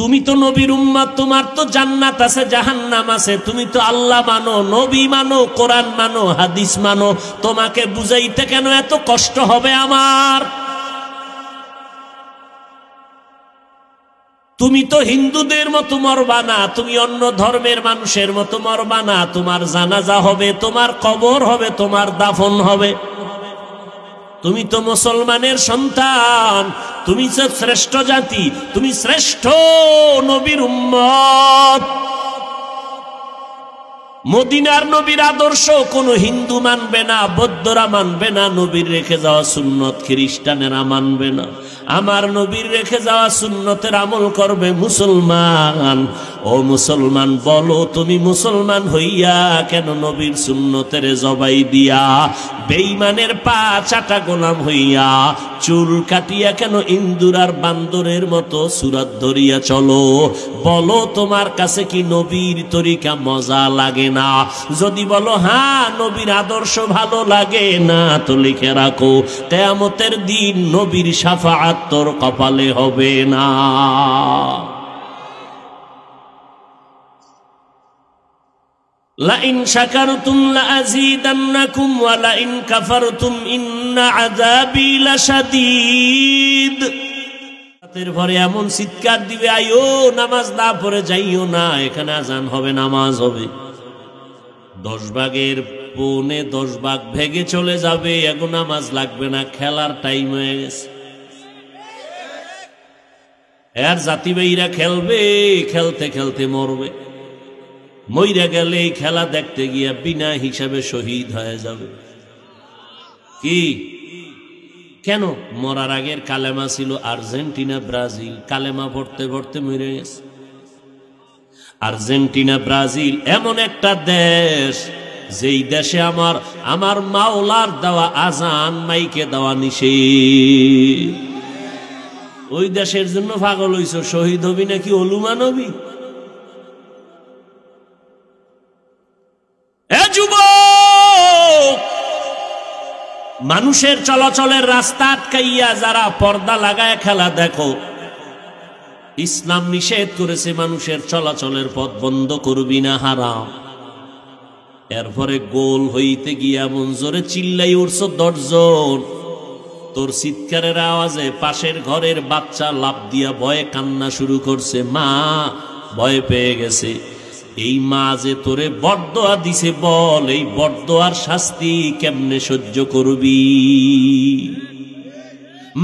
তুমি তো নবীর উম্মত, তোমার তো জান্নাত আছে জাহান্নাম আছে। তুমি তো আল্লাহ মানো, নবী মানো, কোরআন মানো, হাদিস মানো, তোমাকে বুঝাইতে কেন এত কষ্ট হবে আমার? তুমি তো হিন্দুদের মতো মরবা না, তুমি অন্য ধর্মের মানুষের মতো মরবা না। তোমার জানাজা হবে, তোমার কবর হবে, তোমার দাফন হবে। তুমি তো মুসলমানের সন্তান, তুমি তো শ্রেষ্ঠ জাতি, তুমি শ্রেষ্ঠ নবীর উম্মত। মদিনার নবীর আদর্শ কোনো হিন্দু মানবে না, বৌদ্ধরা মানবে না, নবীর রেখে যাওয়া সুন্নত খ্রিস্টানেরা মানবে না। আমার নবীর রেখে যাওয়া সুন্নতের আমল করবে মুসলমান। ও মুসলমান, বলো তুমি মুসলমান হইয়া কেন নবীর সুন্নতের জবাই দিয়া, বেঈমানের পা চাটা গোলাম হইয়া, চুল কাটিয়া কেন ইন্দুর আর বান্দরের মতো সুরাত ধরিয়া চলো? বলো তোমার কাছে কি নবীর তরিকা মজা লাগে না? যদি বলো হ্যাঁ নবীর আদর্শ ভালো লাগে না, তো লিখে রাখো কিয়ামতের দিন নবীর শাফাআত তোর কপালে হবে না। লাইন শাকারতুম লাযীদান্নাকুম ওয়া লাইন কাফারতুম ইন্না আযাবি লাশাদীদ। রাতের ভরে এমন চিৎকার দিবে, আইও নামাজ না পড়ে যাইও না, এখানে আজান হবে, নামাজ হবে। 10 ভাগের পৌনে 10 ভাগ ভেগে চলে যাবে, এখন নামাজ লাগবে না, খেলার টাইম হয়ে গেছে। এর জাতিবাহীরা খেলবে, খেলতে খেলতে মরবে। মইরা গেলে এই খেলা দেখতে গিয়া বিনা হিসাবে শহীদ হয়ে যাবে। কি কেন? মরার আগের কালেমা ছিল আর্জেন্টিনা ব্রাজিল, কালেমা পড়তে পড়তে মরে গেছে। আর্জেন্টিনা ব্রাজিল এমন একটা দেশ, যেই দেশে আমার মাওলার দেওয়া আজান মাইকে দেওয়া নিষেধ। ওই দেশের জন্য পাগল হইছ, শহীদ হবি নাকি অলুমা নবী? মানুষের চলাচলের রাস্তা আটকাইয়া যারা পর্দা লাগায় খেলা দেখো, ইসলাম নিষেধ করেছে মানুষের চলাচলের পথ বন্ধ করবি না, হারাম। এরপরে গোল হইতে গিয়া মন জোরে চিল্লাই উঠছ 10 জন। তোর চিৎকারের আওয়াজে পাশের ঘরের বাচ্চা লাফ দিয়া ভয়ে কান্না শুরু করছে, মা ভয় পেয়ে গেছে। এই মা যে তোরে বরদোয়া দিছে, বল এই বরদোয়ার শাস্তি কেমনে সহ্য করবি?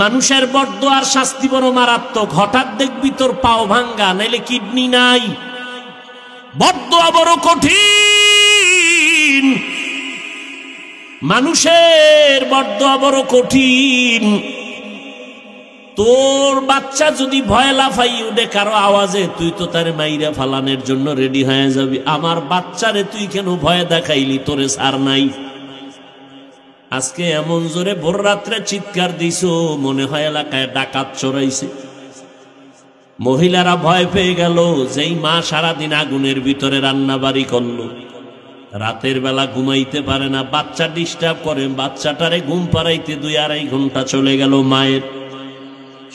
মানুষের বরদোয়ার শাস্তি বড় মারাত্মক। হঠাৎ দেখবি তোর পাও ভাঙ্গা, নাইলে কিডনি নাই। বরদোয়া বড় কঠিন, মানুষের বরদোয়া বড় কঠিন। তোর বাচ্চা যদি ভয় লাফাই উঠে কারো আওয়াজে, তুই তো তার মাইরা ফালানোর জন্য রেডি হয়ে যাবি। আমার বাচ্চারে তুই কেন ভয় দেখাইলি? তোরে সার নাই। আজকে এমন জোরে ভোর রাত্রে চিৎকার দিছো, মনে হয় এলাকায় ডাকাত চড়াইছে। মহিলারা ভয় পেয়ে গেল। যেই মা সারাদিন আগুনের ভিতরে রান্না বাড়ি করলো, রাতের বেলা ঘুমাইতে পারে না, বাচ্চা ডিস্টার্ব করে, বাচ্চাটারে ঘুম পাড়াইতে 2-2.5 ঘন্টা চলে গেল মায়ের।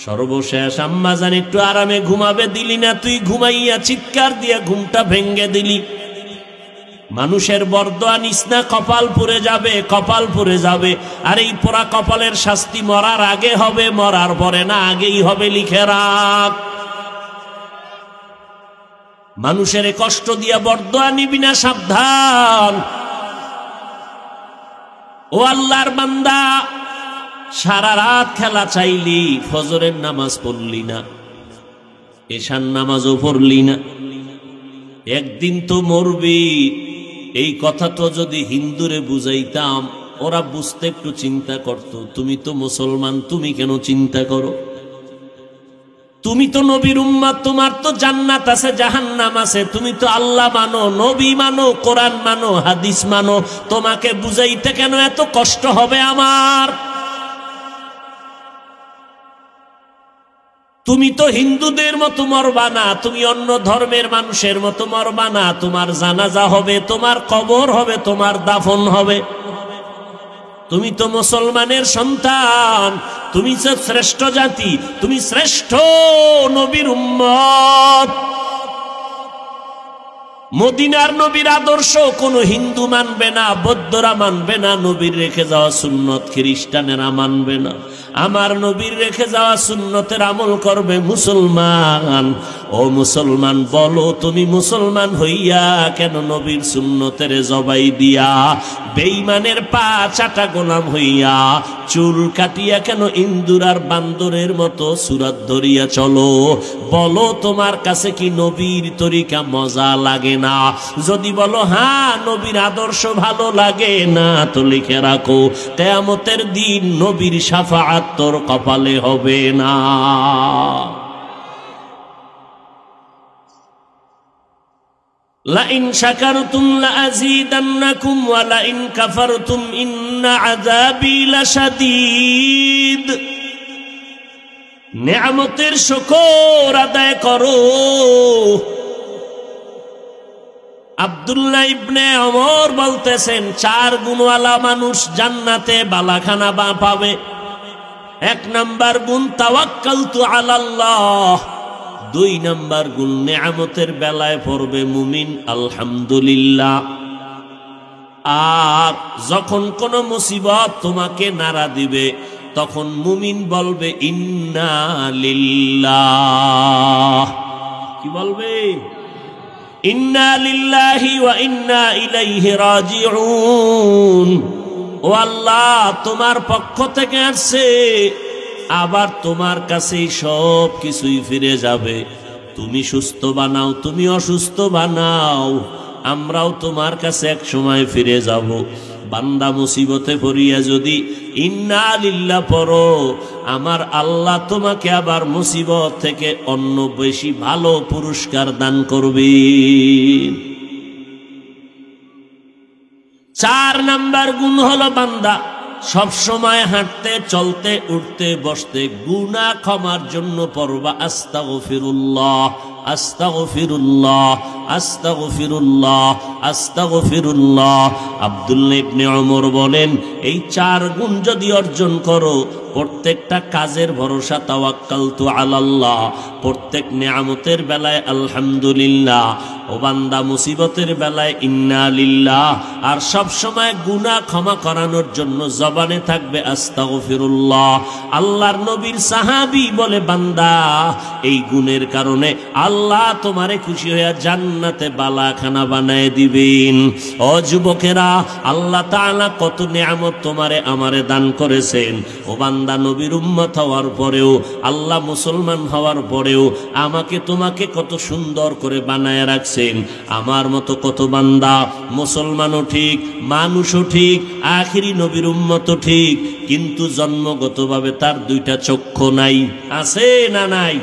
সর্বশেষ আম্মা জান একটু আরামে ঘুমাবে, দিলি না তুই, ঘুমাইয়া চিৎকার দিয়া ঘুমটা ভেঙ্গে দিলি। মানুষের বরদোয়া নিস না, কপাল পুড়ে যাবে, কপাল পুড়ে যাবে। আর এই পোড়া কপালের শাস্তি মরার আগে হবে, মরার পরে না, আগেই হবে, লিখে রাখ। মানুষের কষ্ট দিয়া বরদোয়া নিবি না, সাবধান। ও আল্লাহর বান্দা, সারা রাত খেলা চাইলি, ফজরের নামাজ পড়লি না, এশার নামাজও পড়লি না, একদিন তো মরবি। এই কথা তো যদি হিন্দুরে বুঝাইতাম, ওরা বুঝতে একটু চিন্তা করত। তুমি তো মুসলমান, তুমি কেন চিন্তা করো? তুমি তো নবীর উম্মত, তোমার তো জান্নাত আছে জাহান্নাম আছে। তুমি তো আল্লাহ মানো, নবী মানো, কোরআন মানো, হাদিস মানো, তোমাকে বুঝাইতে কেন এত কষ্ট হবে আমার? তুমি তো হিন্দুদের মতো মরবা না, তুমি অন্য ধর্মের মানুষের মতো মরবা না। তোমার জানাজা হবে, তোমার কবর হবে, তোমার দাফন হবে। তুমি তো মুসলমানের সন্তান, তুমি যে শ্রেষ্ঠ জাতি, তুমি শ্রেষ্ঠ নবীর উম্মত। মদিনার নবীর আদর্শ কোন হিন্দু মানবে না, বৌদ্ধরা মানবে না, নবীর রেখে যাওয়া সুন্নত খ্রিস্টানেরা মানবে না। আমার নবীর রেখে যাওয়া সুন্নতের আমল করবে মুসলমান। ও মুসলমান, বলো তুমি মুসলমান হইয়া কেন নবীর সুন্নতের জবাই দিয়া বেঈমানের পা চাটা গোলাম হইয়া চুল কাটিয়া কেন ইন্দুর আর বান্দরের মতো সুরাত ধরিয়া চলো? বলো তোমার কাছে কি নবীর তরিকা মজা লাগে না? যদি বলো হ্যাঁ নবীর আদর্শ ভালো লাগে না, তো লিখে রাখো কিয়ামতের দিন নবীর শাফাআত তোর কপালে হবে না। লাইন শাকারতুম লাযীদান্নাকুম ওয়া লাইন কাফারতুম ইন্না আযাবী লাশাদীদ। নিয়ামতের শুকর আদায় করো। আব্দুল্লাহ ইবনে ওমর বলতেছেন 4 গুণওয়ালা মানুষ জান্নাতে বালাখানা পাবে। 1 নাম্বার গুণ তাওয়াক্কালতু আলাল্লাহ। 2 নাম্বার গুণ নিয়ামতের বেলায় পড়বে মুমিন আলহামদুলিল্লাহ। আর যখন কোন মুসিবত তোমাকে নাড়া দিবে তখন মুমিন বলবে ইন্না লিল্লাহ। কি বলবে? ইন্না লিল্লাহি ওয়া ইন্না ইলাইহি রাজিউন। ও আল্লাহ, তোমার পক্ষ থেকে আসছে, আবার তোমার কাছেই সব কিছুই ফিরে যাবে। তুমি সুস্থ বানাও, তুমি অসুস্থ বানাও, আমরাও তোমার কাছে এক সময় ফিরে যাব। বান্দা মুসিবতে পড়িয়া যদি ইন্না লিল্লাহ পড়ো, আমার আল্লাহ তোমাকে আবার মুসিবত থেকে অন্য বেশি ভালো পুরস্কার দান করবেন। 4 নাম্বার গুণ হলো বান্দা সব সময় হাঁটতে চলতে উঠতে বসতে গুনাহ ক্ষমার জন্য পড়বা আস্তাগফিরুল্লাহ আস্তাগফিরুল্লাহ আস্তাগফিরুল্লাহ আস্তাগফিরুল্লাহ। আব্দুল্লাহ ইবনে ওমর বলেন এই 4 গুণ যদি অর্জন করো, প্রত্যেকটা কাজের ভরসা তাওয়াক্কালতু আলাল্লাহ, প্রত্যেক নিয়ামতের বেলায় আলহামদুলিল্লাহ, ও বান্দা মুসিবতের বেলায় ইন্না লিল্লাহ, আর সব সময় গুনাহ ক্ষমা করানোর জন্য জবানে থাকবে আস্তাগফিরুল্লাহ। আল্লাহর নবীর সাহাবী বলে বান্দা এই গুণের কারণে আল্লাহ তোমারে খুশি হইয়া জান্নাতে বালাখানা বানায় দিবেন। ও যুবকেরা, আল্লাহ তাআলা কত নিয়ামত তোমারে আমারে দান করেছেন। ও বান্দা, নবীর উম্মত হওয়ার পরেও, আল্লাহ মুসলমান হওয়ার পরেও আমাকে তোমাকে কত সুন্দর করে বানায় রাখছেন। আমার মতো কত বান্দা মুসলমানও ঠিক, মানুষও ঠিক, আখিরি নবীর উম্মতও ঠিক, কিন্তু জন্মগতভাবে তার 2টা চক্ষু নাই। আছে না নাই?